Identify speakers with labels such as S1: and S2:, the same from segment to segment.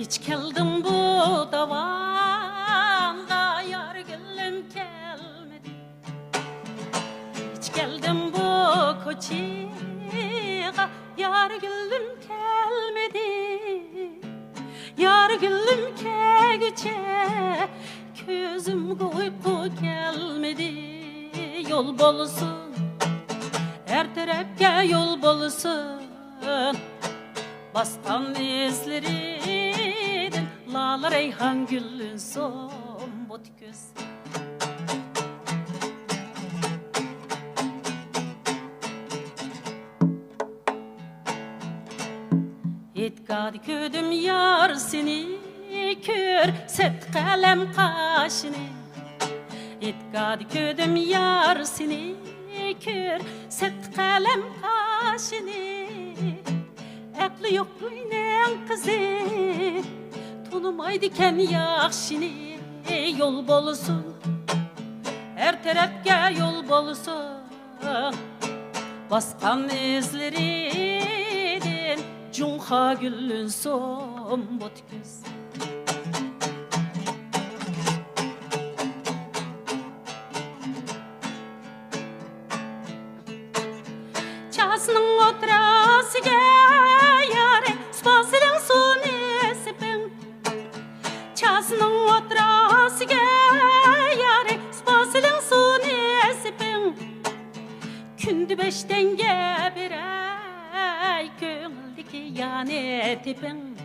S1: Hiç keldim bu davanga, yar gülüm gelmedi. Hiç geldim bu koçiga, yar gülüm gelmedi. Yar gülüm kegüçe, közüm uyku gelmedi. Yol bolsun, her tarafga yol bolsun. Bastan izleridin, lala reyhan gülün son bot göz. Etkadi ködüm yar seni kör, set kalem kaşını. Etkadi ködüm yar seni kör, set kalem kaşını. Aklı yok günen kızı, tanımaydıken yaxşını. Yol bolsun, her tarafga yol bolsun. Baskan izleridin, cunha gülün son bot göz. Çasının oturasıga yare, spasilen su nesipin. Çasının oturasıga yare, spasilen su nesipin. Kündü beşten gebiray, köngüldeki yani tipin.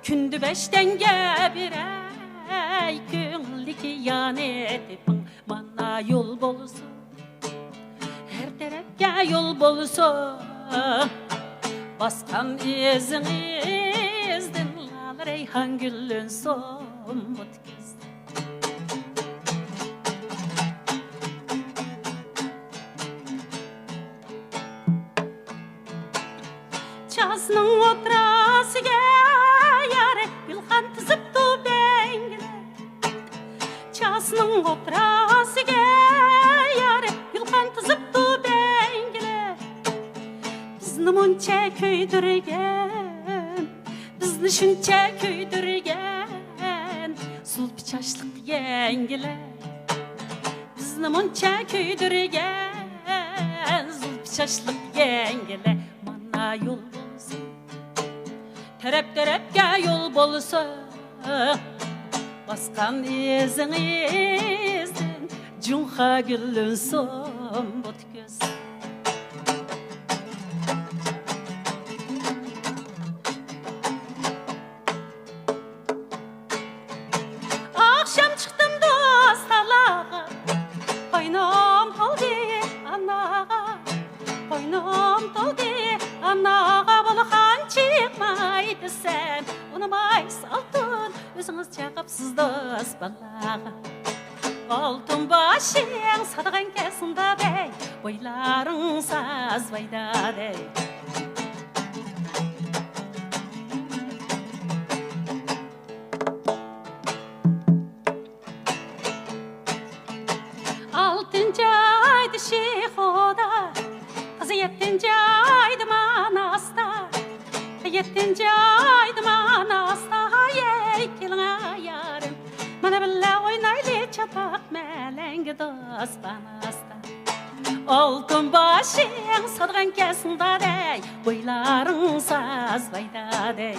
S1: Kündü beşten gebiray, köngüldeki yani tipin. Bana yol bolsun, her tarafga yol bolsun. Baskan izinizdin, lala reyhan gülün son bot göz. Çasının oturasıga yare, bilhan tızıptı bengile. Çasının oturasıga yare, bilhan tızıptı bengile. Bizni muncha köydürgen, bizni shuncha köydürgen, sulpi çaşlık yengile. Bizni muncha köydürgen, sulpi çaşlık yengile. Mana yol bolsun, tarafga yol bolsun. Baskan izinizdin, cunha gülün son bot göz. Akşam çıktım dostalağa, boynum toldu anağa. Boynum toldu anağa, bulhan çıkmaydı sen. Unumay saltın, özünüz çakıpsız dost balağa. Altın başın sadığın kesinde bey, boyların saz bayda dey. Altıncı aydı Şeyhoda, kızı yettinci aydı Manasta. Yettinci aydı Manasta, yey kelin ayarım. Mana billa oynaylı çapak melengi dost banasta. Altın başın sadığın kesinde dey, boyların saz bayda dey.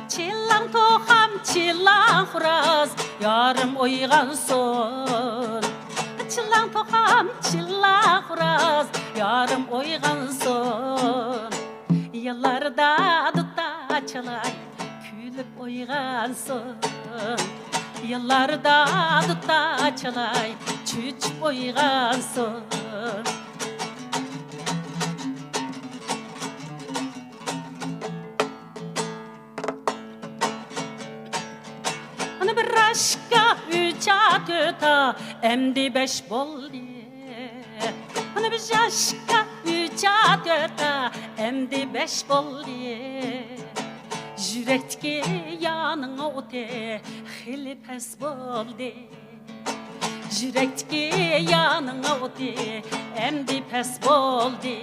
S1: Çillan toham, çillan xuraz, yarım oygan son. Çillan toham, çillan xuraz, yarım oygan son. Yıllarda dutta çalay, külüp oygan son. Yıllarda dutta çalay, çüçüp oygan son. Hani bir aşka üç atöta, emdi beş boldi. Hani bir aşka üç atöta, emdi beş boldi. Yürekki yanına ote, hili pes boldi. Jirekdiki yanına o'ti, emdi pes boldi.